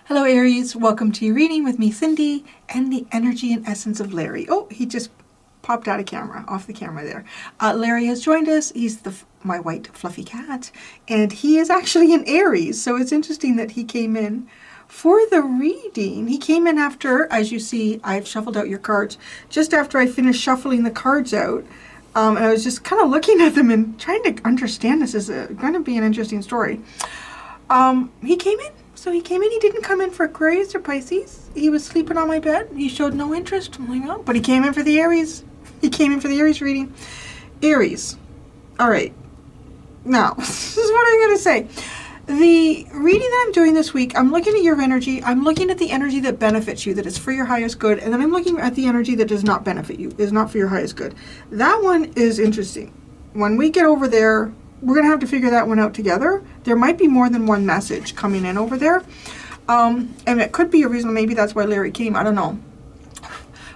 Hello Aries, welcome to your reading with me, Cindy, and the energy and essence of Larry. Oh, he just popped out of camera, off the camera there. Larry has joined us. He's my white fluffy cat, and he is actually an Aries, so it's interesting that he came in for the reading. He came in after, as you see, I've shuffled out your cards, just after I finished shuffling the cards out. And I was just kind of looking at them and trying to understand this. Is going to be an interesting story. He came in. So he came in, he didn't come in for Aquarius or Pisces. He was sleeping on my bed. He showed no interest. I'm like, oh, but he came in for the Aries. He came in for the Aries reading. Aries. All right. Now, this is what I'm going to say. The reading that I'm doing this week, I'm looking at your energy. I'm looking at the energy that benefits you, that is for your highest good. And then I'm looking at the energy that does not benefit you, is not for your highest good. That one is interesting. When we get over there, we're going to have to figure that one out together. There might be more than one message coming in over there. And it could be a reason, maybe that's why Larry came. I don't know.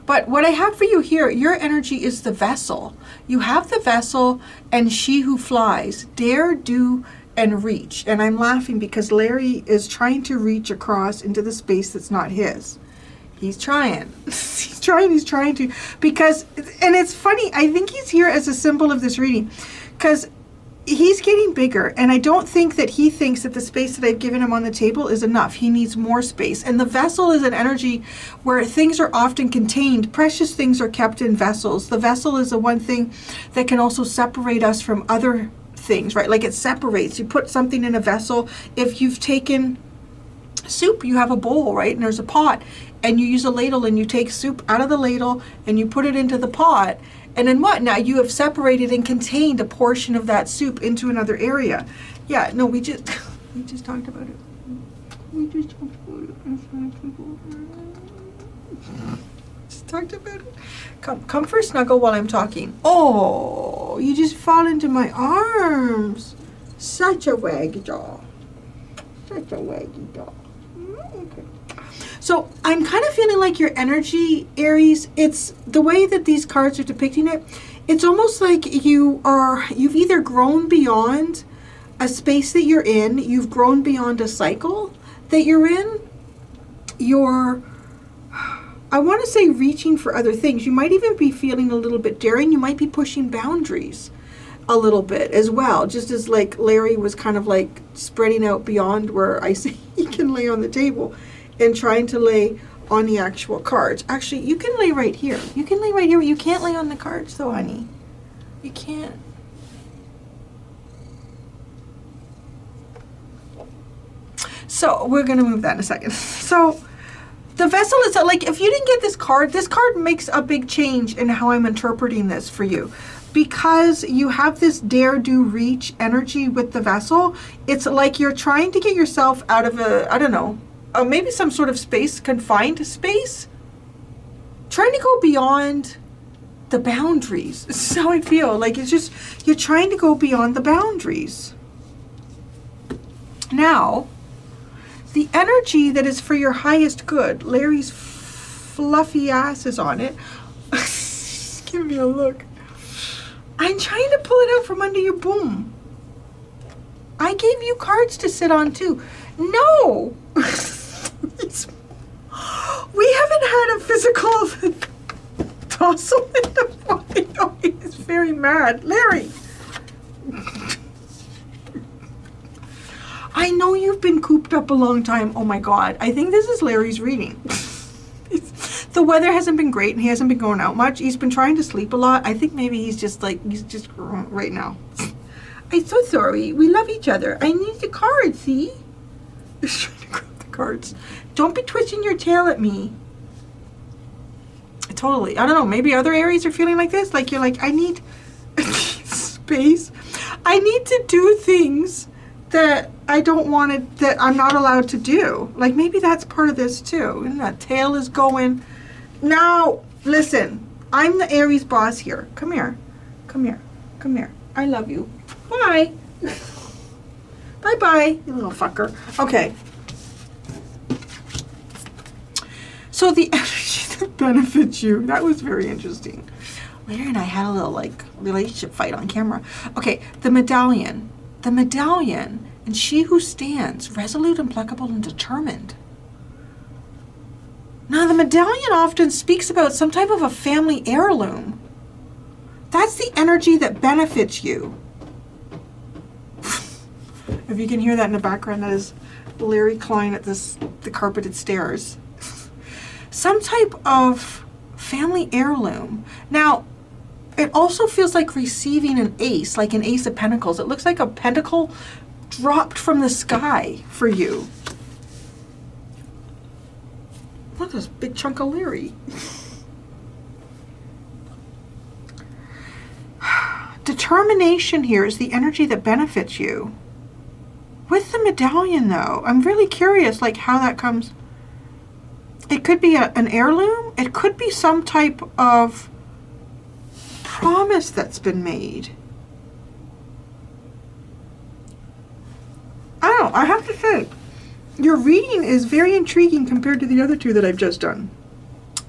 But what I have for you here, your energy is the vessel. You have the vessel and she who flies. Dare, do, and reach. And I'm laughing because Larry is trying to reach across into the space that's not his. He's trying. He's trying to. Because, and it's funny, I think he's here as a symbol of this reading. Because he's getting bigger, and I don't think that he thinks that the space that I've given him on the table is enough. He needs more space. And the vessel is an energy where things are often contained. Precious things are kept in vessels. The vessel is the one thing that can also separate us from other things, right? Like it separates. You put something in a vessel. If you've taken soup, you have a bowl, right? And there's a pot, and you use a ladle and you take soup out of the ladle and you put it into the pot. And then what? Now you have separated and contained a portion of that soup into another area. Yeah, no, we just talked about it. We just talked about it. Just talked about it. Come for a snuggle while I'm talking. Oh, you just fall into my arms. Such a waggy jaw. Such a waggy jaw. Okay. So I'm kind of feeling like your energy, Aries, it's the way that these cards are depicting it. It's almost like you've either grown beyond a space that you're in, you've grown beyond a cycle that you're in. I want to say reaching for other things. You might even be feeling a little bit daring. You might be pushing boundaries a little bit as well. Just as like Larry was kind of like spreading out beyond where I see he can lay on the table and trying to lay on the actual cards. Actually, you can lay right here. You can lay right here. You can't lay on the cards though, honey. You can't. So we're going to move that in a second. So the vessel is like, if you didn't get this card makes a big change in how I'm interpreting this for you. Because you have this dare, do, reach energy with the vessel, it's like you're trying to get yourself out of I don't know, maybe some sort of space, confined space. Trying to go beyond the boundaries. This is how I feel. Like it's just, you're trying to go beyond the boundaries. Now, the energy that is for your highest good, Larry's fluffy ass is on it. Give me a look. I'm trying to pull it out from under your boom. I gave you cards to sit on too. No! We haven't had a physical tussle in a while. He's very mad. Larry! I know you've been cooped up a long time. Oh my God. I think this is Larry's reading. The weather hasn't been great and he hasn't been going out much. He's been trying to sleep a lot. I think maybe he's just right now. I'm so sorry. We love each other. I need the cards, see? He's trying to grab the cards. Don't be twisting your tail at me. Totally. I don't know. Maybe other Aries are feeling like this. Like you're like, I need space. I need to do things that I don't want to, that I'm not allowed to do. Like maybe that's part of this too. And that tail is going. Now, listen, I'm the Aries boss here. Come here. Come here. Come here. I love you. Bye. Bye-bye, you little fucker. Okay. So the energy that benefits you, that was very interesting. Larry and I had a little like relationship fight on camera. Okay, the medallion. The medallion, and she who stands, resolute, implacable, and determined. Now, the medallion often speaks about some type of a family heirloom. That's the energy that benefits you. If you can hear that in the background, that is Larry Klein at the carpeted stairs. Some type of family heirloom. Now, it also feels like receiving an ace, like an ace of pentacles. It looks like a pentacle dropped from the sky for you. Look at this big chunk of Larry. Determination here is the energy that benefits you. With the medallion, though, I'm really curious, like, how that comes. It could be an heirloom. It could be some type of promise that's been made. I don't know. I have to say, your reading is very intriguing compared to the other two that I've just done.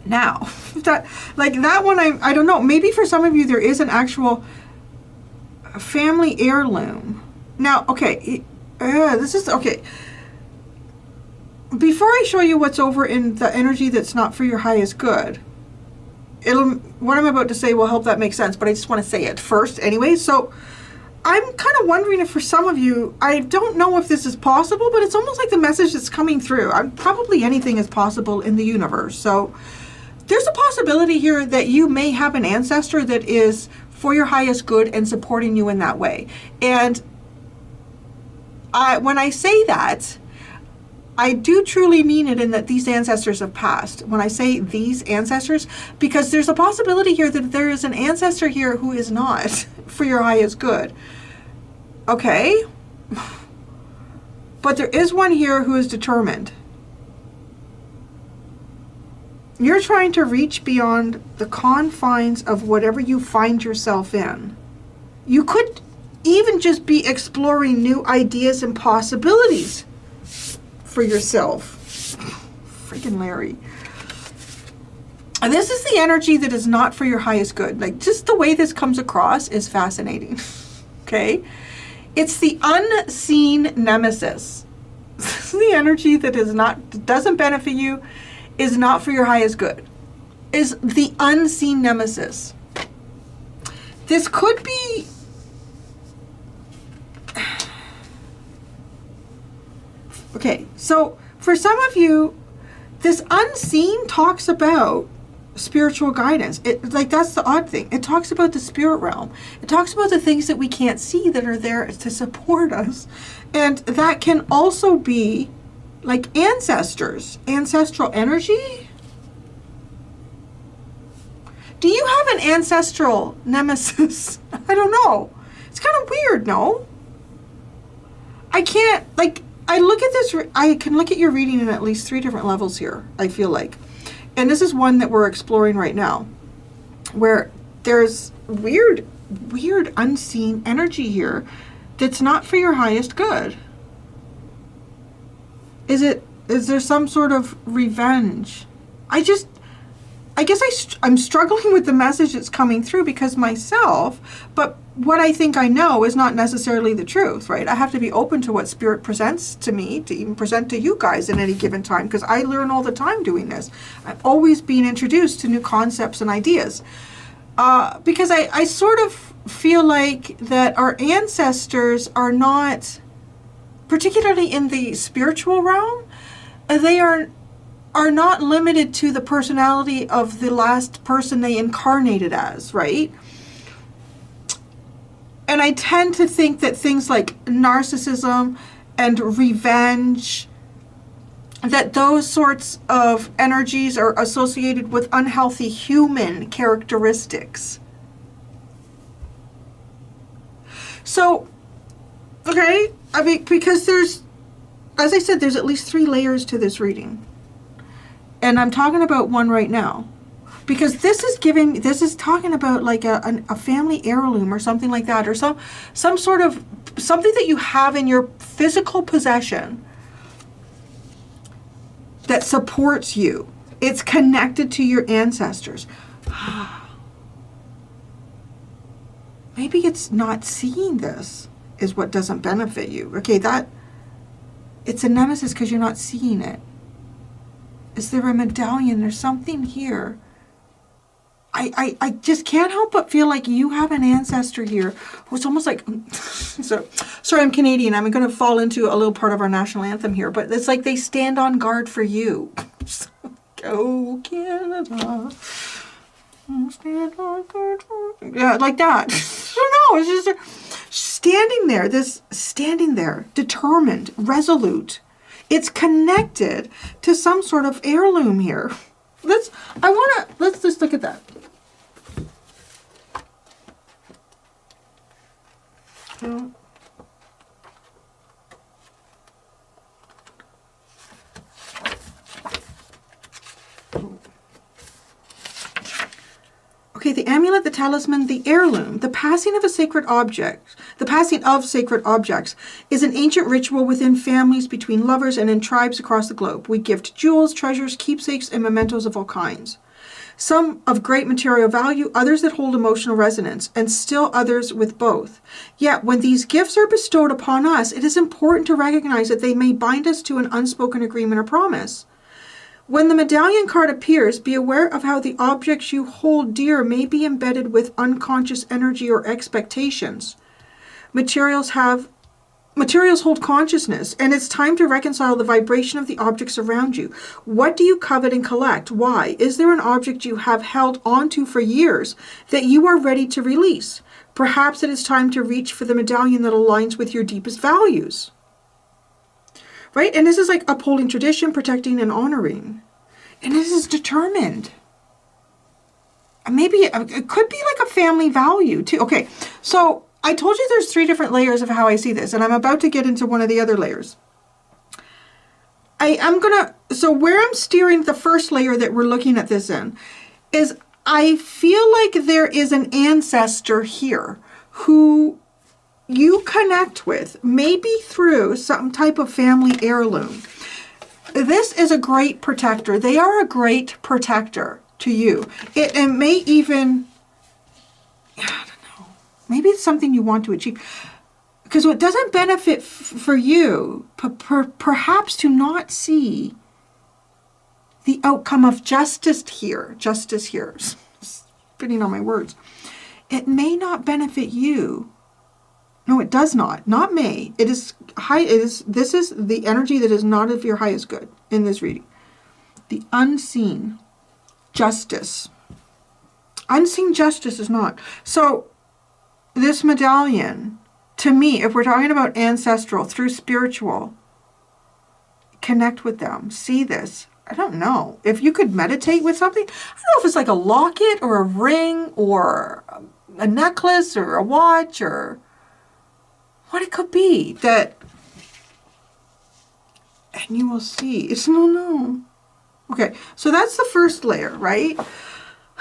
Now, that one, I don't know. Maybe for some of you there is an actual family heirloom. Now, okay, this is okay. Before I show you what's over in the energy that's not for your highest good, what I'm about to say will help that make sense, but I just want to say it first anyway. So I'm kind of wondering if for some of you, I don't know if this is possible, but it's almost like the message that's coming through. Probably anything is possible in the universe. So there's a possibility here that you may have an ancestor that is for your highest good and supporting you in that way. And when I say that, I do truly mean it in that these ancestors have passed. When I say these ancestors, because there's a possibility here that there is an ancestor here who is not for your highest good. Okay? But there is one here who is determined. You're trying to reach beyond the confines of whatever you find yourself in. You could even just be exploring new ideas and possibilities for yourself. Freaking Larry. And this is the energy that is not for your highest good. Like, just the way this comes across is fascinating. Okay? It's the unseen nemesis. This is the energy that doesn't benefit you, is not for your highest good. Is the unseen nemesis. This could be okay, so for some of you, this unseen talks about spiritual guidance. That's the odd thing. It talks about the spirit realm. It talks about the things that we can't see that are there to support us. And that can also be like ancestors, ancestral energy. Do you have an ancestral nemesis? I don't know. It's kind of weird, no? I can't, I look at this, I can look at your reading in at least 3 different levels here, I feel like. And this is one that we're exploring right now, where there's weird unseen energy here that's not for your highest good. Is there some sort of revenge? I guess I'm struggling with the message that's coming through because myself, but what I think I know is not necessarily the truth, right? I have to be open to what Spirit presents to me, to even present to you guys at any given time, because I learn all the time doing this. I'm always being introduced to new concepts and ideas. Because I sort of feel like that our ancestors are not, particularly in the spiritual realm, they are not limited to the personality of the last person they incarnated as, right? And I tend to think that things like narcissism and revenge, that those sorts of energies are associated with unhealthy human characteristics. So, okay, I mean, because there's, as I said, there's at least 3 layers to this reading. And I'm talking about one right now. Because this is talking about like a family heirloom or something like that, or some sort of something that you have in your physical possession that supports you. It's connected to your ancestors. Maybe it's not seeing this is what doesn't benefit you. Okay, it's a nemesis because you're not seeing it. Is there a medallion? There's something here. I just can't help but feel like you have an ancestor here who's almost like, so, sorry, I'm Canadian. I'm going to fall into a little part of our national anthem here, but it's like they stand on guard for you. Go Canada. Stand on guard for you. Yeah, like that. I don't know. It's just standing there, determined, resolute. It's connected to some sort of heirloom here. Let's just look at that. Okay, the amulet, the talisman, the heirloom, the passing of sacred objects is an ancient ritual within families, between lovers, and in tribes across the globe. We gift jewels, treasures, keepsakes, and mementos of all kinds. Some of great material value, others that hold emotional resonance, and still others with both. Yet, when these gifts are bestowed upon us, it is important to recognize that they may bind us to an unspoken agreement or promise. When the medallion card appears, be aware of how the objects you hold dear may be embedded with unconscious energy or expectations. Materials hold consciousness, and it's time to reconcile the vibration of the objects around you. What do you covet and collect? Why? Is there an object you have held onto for years that you are ready to release? Perhaps it is time to reach for the medallion that aligns with your deepest values. Right? And this is like upholding tradition, protecting, and honoring. And this is determined. Maybe it could be like a family value too. Okay, so I told you there's 3 different layers of how I see this, and I'm about to get into one of the other layers. So where I'm steering the first layer that we're looking at this in is I feel like there is an ancestor here who you connect with, maybe through some type of family heirloom. This is a great protector. They are a great protector to you. It may even, I don't know, maybe it's something you want to achieve. Because what doesn't benefit for you, perhaps to not see the outcome of justice here, spitting on my words, it may not benefit you. No, it does not. Not may. It is high. This is the energy that is not of your highest good in this reading. The unseen justice. Unseen justice is not. So this medallion, to me, if we're talking about ancestral through spiritual, connect with them. See this. I don't know. If you could meditate with something, I don't know if it's like a locket or a ring or a necklace or a watch or what it could be that, and you will see. It's no. Okay, so that's the first layer, right?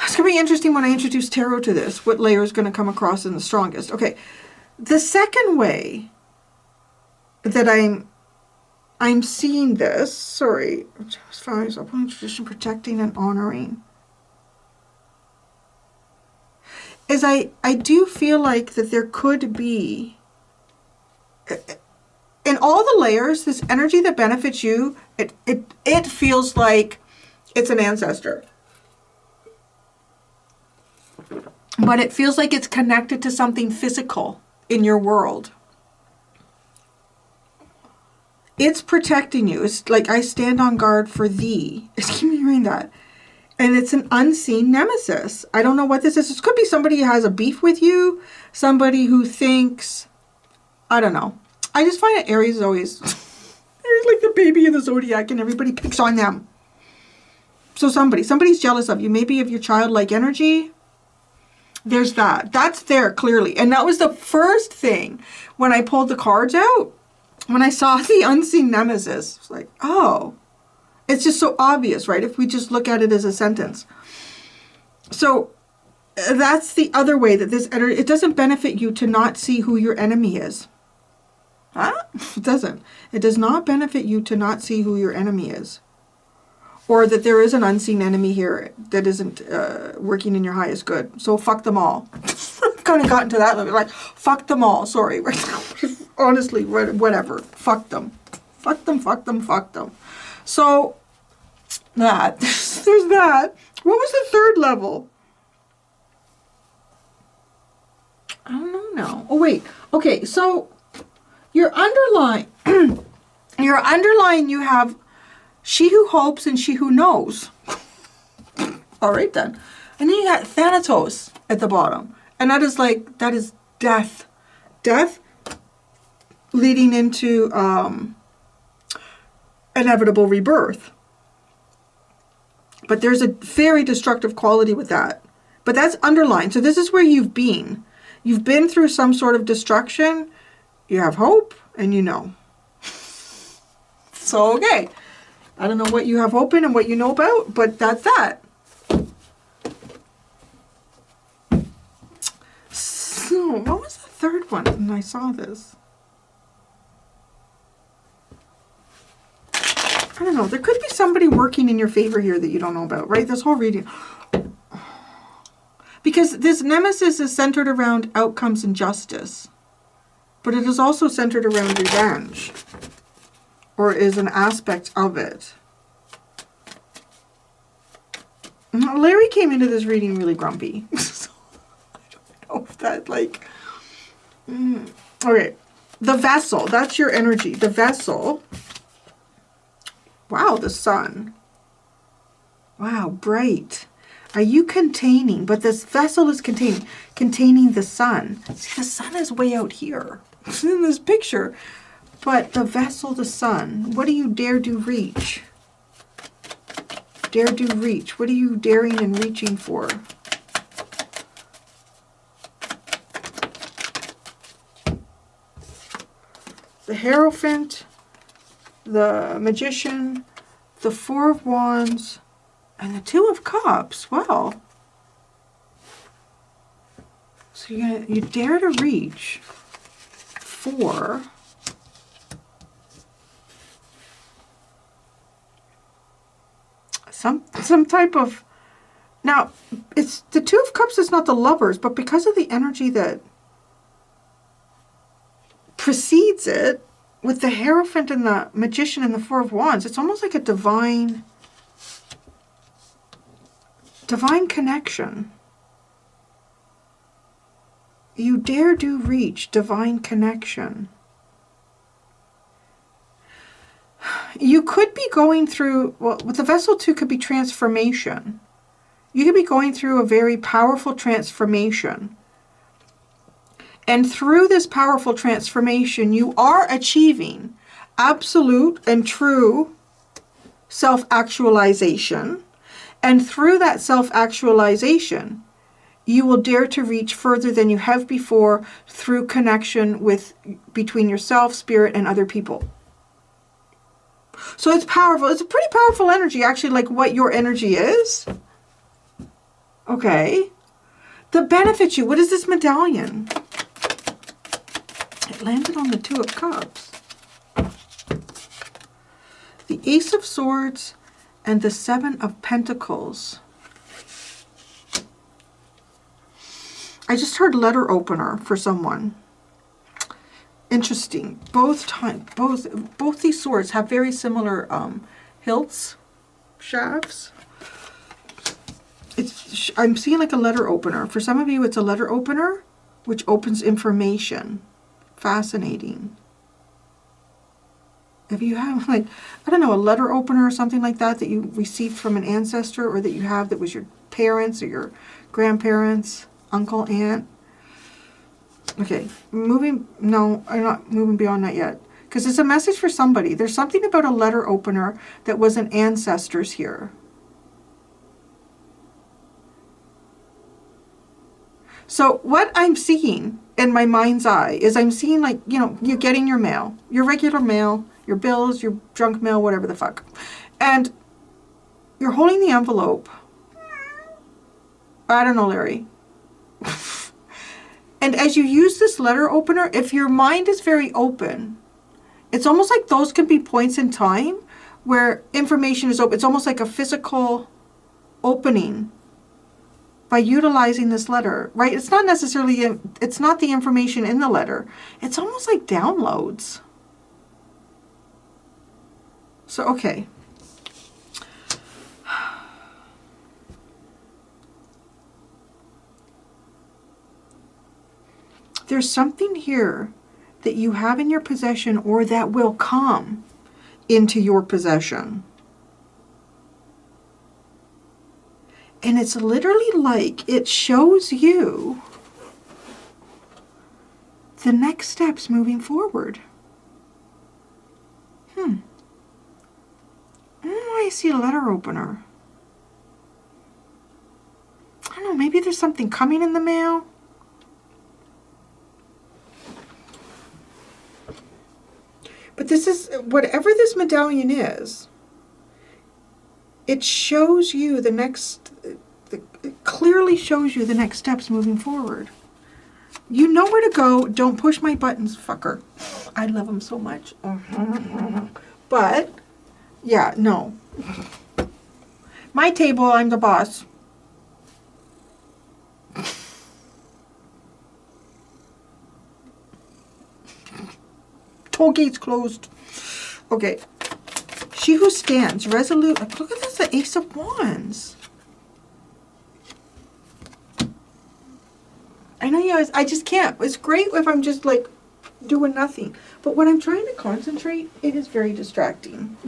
It's going to be interesting when I introduce tarot to this, what layer is going to come across in the strongest. Okay, the second way that I'm seeing this, sorry, upholding tradition, protecting and honoring, is I do feel like that there could be, in all the layers, this energy that benefits you, it feels like it's an ancestor. But it feels like it's connected to something physical in your world. It's protecting you. It's like, I stand on guard for thee. I keep hearing that. And it's an unseen nemesis. I don't know what this is. This could be somebody who has a beef with you. Somebody who thinks, I don't know. I just find that Aries is always, Aries like the baby in the zodiac and everybody picks on them. So somebody's jealous of you. Maybe of your childlike energy. There's that. That's there clearly. And that was the first thing when I pulled the cards out. When I saw the unseen nemesis, it's like, oh, it's just so obvious, right? If we just look at it as a sentence. So that's the other way that this, it doesn't benefit you to not see who your enemy is. Huh? It doesn't. It does not benefit you to not see who your enemy is. Or that there is an unseen enemy here that isn't working in your highest good. So fuck them all. I've kind of gotten to that level. Like, fuck them all. Sorry. Honestly, whatever. Fuck them. Fuck them, fuck them, fuck them. So, that. There's that. What was the third level? I don't know now. Oh, wait. Okay, so your underline, you have she who hopes and she who knows. All right, then. And then you got Thanatos at the bottom. And that is death. Death leading into inevitable rebirth. But there's a very destructive quality with that. But that's underlined. So this is where you've been. You've been through some sort of destruction. You have hope and you know. So, okay. I don't know what you have open and what you know about, but that's that. So, what was the third one when I saw this? I don't know. There could be somebody working in your favor here that you don't know about, right? This whole reading. Because this nemesis is centered around outcomes and justice. But it is also centered around revenge. Or is an aspect of it. Now, Larry came into this reading really grumpy. So, I don't know if that, like... Okay. The vessel. That's your energy. The vessel. Wow, the sun. Wow, bright. Are you containing? But this vessel is containing the sun. See, the sun is way out here. It's in this picture. But the vessel, the sun. What do you dare do reach? Dare do reach. What are you daring and reaching for? The Hierophant, the Magician, the Four of Wands, and the Two of Cups. Wow. So you dare to reach for some type of... Now, it's the Two of Cups is not the Lovers, but because of the energy that precedes it, with the Hierophant and the Magician and the Four of Wands, it's almost like a divine connection. You dare do reach divine connection. You could be going through, well, with the vessel too could be transformation. You could be going through a very powerful transformation. And through this powerful transformation, you are achieving absolute and true self-actualization. And through that self-actualization, you will dare to reach further than you have before through connection between yourself, spirit, and other people. So it's powerful. It's a pretty powerful energy, actually, like what your energy is. Okay. The benefits you. What is this medallion? It landed on the Two of Cups. The Ace of Swords and the Seven of Pentacles. I just heard letter opener for someone. Interesting. Both these swords have very similar hilts, shafts. I'm seeing like a letter opener. For some of you, it's a letter opener, which opens information. Fascinating. If you have, like, I don't know, a letter opener or something like that that you received from an ancestor, or that you have that was your parents or your grandparents, uncle, aunt. Okay, no, I'm not moving beyond that yet. Because it's a message for somebody. There's something about a letter opener that was an ancestor's here. So what I'm seeing in my mind's eye is I'm seeing, like, you know, you're getting your mail, your regular mail, your bills, your junk mail, whatever the fuck. And you're holding the envelope. I don't know, Larry. And as you use this letter opener, if your mind is very open, it's almost like those can be points in time where information is open. It's almost like a physical opening by utilizing this letter, right? It's not necessarily, it's not the information in the letter. It's almost like downloads. So, okay. There's something here that you have in your possession or that will come into your possession. And it's literally like it shows you the next steps moving forward. I don't know why I see a letter opener. I don't know, maybe there's something coming in the mail. But this is, whatever this medallion is, it shows you the next, it clearly shows you the next steps moving forward. You know where to go. Don't push my buttons, fucker. I love them so much. But, yeah, no. My table, I'm the boss. Toll gate's closed. Okay. She who stands resolute. Look at this, the Ace of Wands. I know you guys, I just can't. It's great if I'm just like doing nothing. But when I'm trying to concentrate, it is very distracting.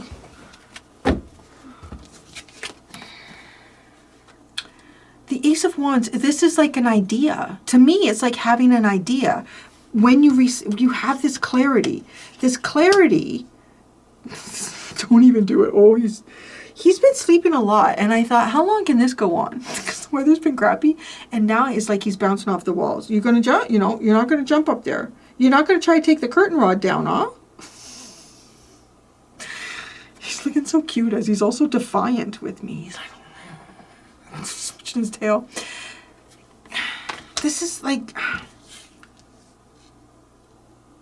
The Ace of Wands, this is like an idea. To me, it's like having an idea. When you have this clarity. This clarity, don't even do it. Oh, he's been sleeping a lot. And I thought, how long can this go on? Because the weather's been crappy. And now it's like he's bouncing off the walls. You're going to jump, you know, you're not going to jump up there. You're not going to try to take the curtain rod down, huh? He's looking so cute as he's also defiant with me. He's like, switching his tail. This is like,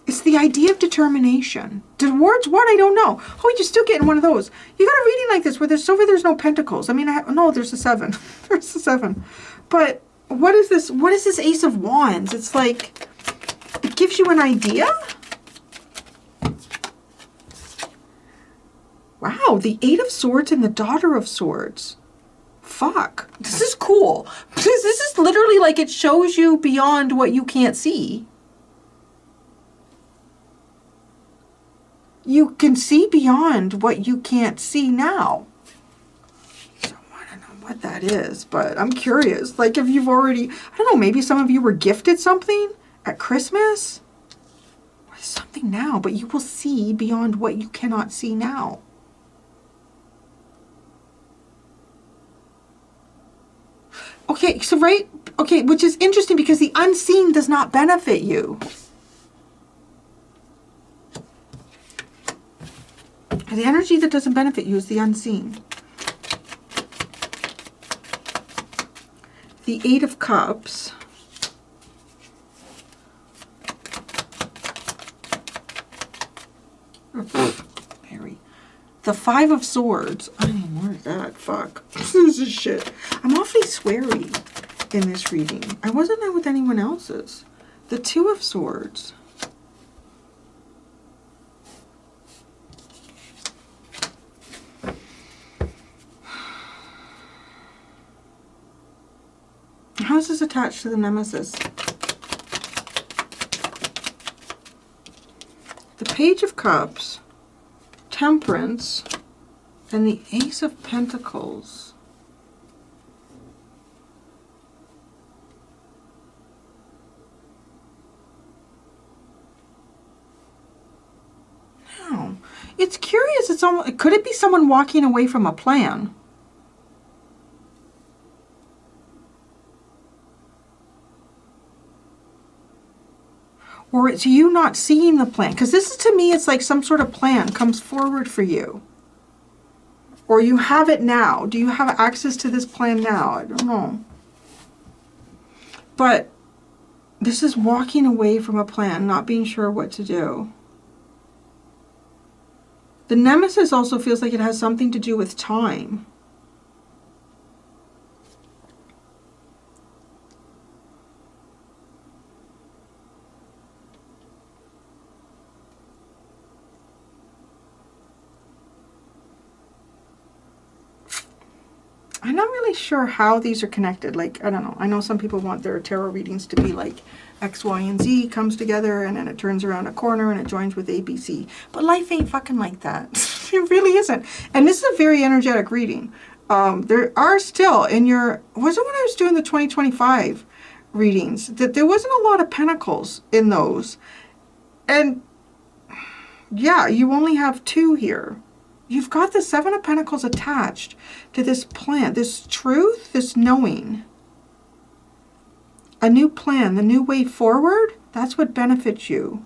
it's the idea of determination. Towards what? I don't know. Oh, you're still getting one of those. You got a reading like this where there's no pentacles. I mean, no, there's a 7. There's a 7. But what is this? What is this Ace of Wands? It's like, it gives you an idea. Wow, the 8 of Swords and the Daughter of Swords. Fuck. This is cool. This is literally like it shows you beyond what you can't see. You can see beyond what you can't see now. So I don't know what that is, but I'm curious. Like if you've already, I don't know, maybe some of you were gifted something at Christmas. Or something now, but you will see beyond what you cannot see now. Okay, so which is interesting because the unseen does not benefit you. The energy that doesn't benefit you is the unseen. The 8 of Cups. Mary. The 5 of Swords. I mean, where's that? Fuck. This is shit. I'm awfully sweary in this reading. I wasn't there with anyone else's. The 2 of Swords. How is this attached to the nemesis? The Page of Cups, Temperance, and the Ace of Pentacles. Now, it's curious. It's almost, could it be someone walking away from a plan? Or it's you not seeing the plan. Because this is, to me, it's like some sort of plan comes forward for you. Or you have it now. Do you have access to this plan now? I don't know. But this is walking away from a plan, not being sure what to do. The nemesis also feels like it has something to do with time. I'm not really sure how these are connected. Like, I don't know. I know some people want their tarot readings to be like X, Y, and Z comes together and then it turns around a corner and it joins with A, B, C. But life ain't fucking like that. It really isn't. And this is a very energetic reading. There are still in your, was it when I was doing the 2025 readings, that there wasn't a lot of pentacles in those. And yeah, you only have 2 here. You've got the 7 of Pentacles attached to this plan, this truth, this knowing. A new plan, the new way forward, that's what benefits you.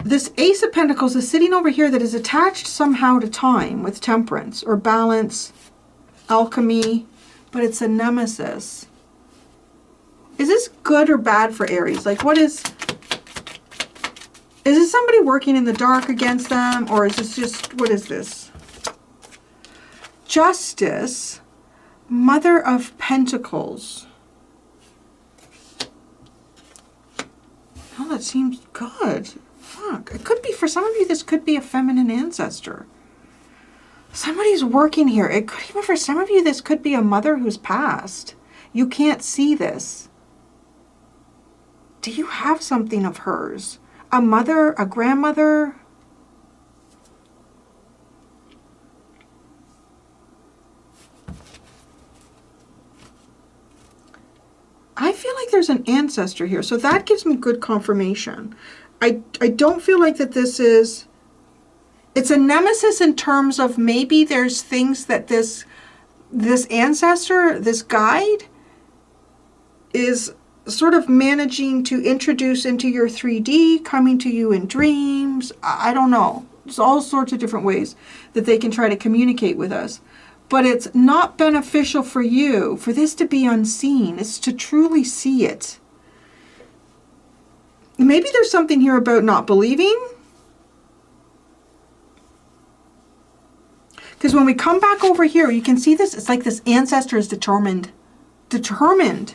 This Ace of Pentacles is sitting over here that is attached somehow to time with temperance or balance, alchemy, but it's a nemesis. Is this good or bad for Aries? Like, what is this somebody working in the dark against them? Or is this just, what is this? Justice, Mother of Pentacles. Oh, that seems good. Fuck. It could be, for some of you, this could be a feminine ancestor. Somebody's working here. It could even, for some of you, this could be a mother who's passed. You can't see this. Do you have something of hers? A mother, a grandmother? I feel like there's an ancestor here, so that gives me good confirmation. I don't feel like that this is, it's a nemesis in terms of maybe there's things that this ancestor, this guide, is sort of managing to introduce into your 3D, coming to you in dreams. I don't know. There's all sorts of different ways that they can try to communicate with us. But it's not beneficial for you, for this to be unseen. It's to truly see it. Maybe there's something here about not believing. Because when we come back over here, you can see this. It's like this ancestor is determined. Determined.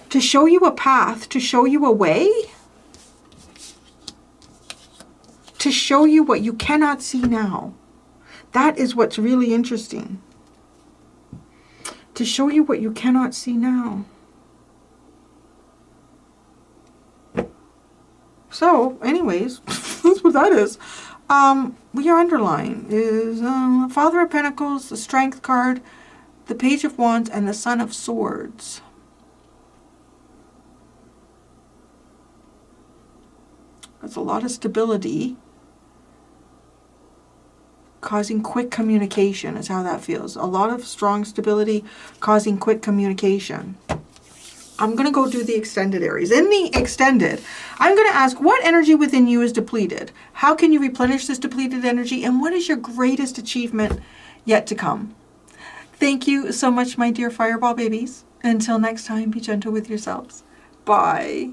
To show you a path, to show you a way, to show you what you cannot see now. That is what's really interesting. To show you what you cannot see now. So, anyways, that's what that is. Your underline is Father of Pentacles, the Strength card, the Page of Wands, and the Son of Swords. That's a lot of stability. Causing quick communication is how that feels. A lot of strong stability causing quick communication. I'm going to go do the extended Aries. In the extended, I'm going to ask what energy within you is depleted? How can you replenish this depleted energy? And what is your greatest achievement yet to come? Thank you so much, my dear Fireball babies. Until next time, be gentle with yourselves. Bye.